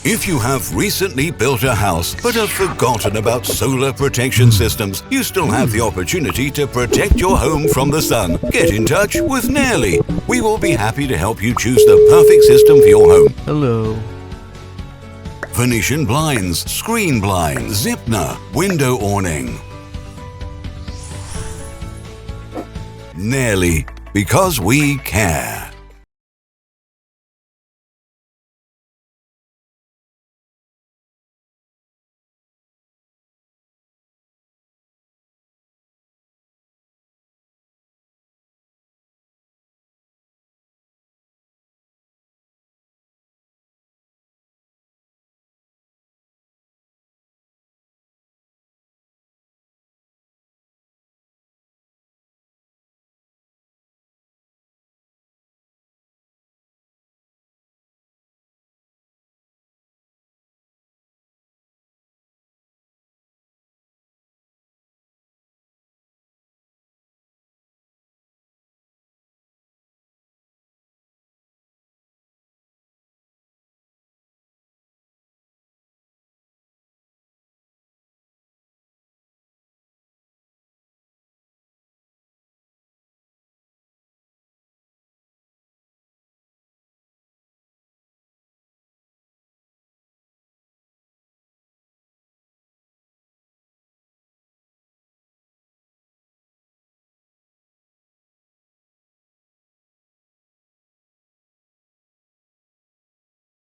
If you have recently built a house but have forgotten about solar protection systems, you still have the opportunity to protect your home from the sun. Get in touch with Nerli. We will be happy to help you choose the perfect system for your home. Hello. Venetian blinds, screen blinds, Zipner, window awning. Nerli, because we care.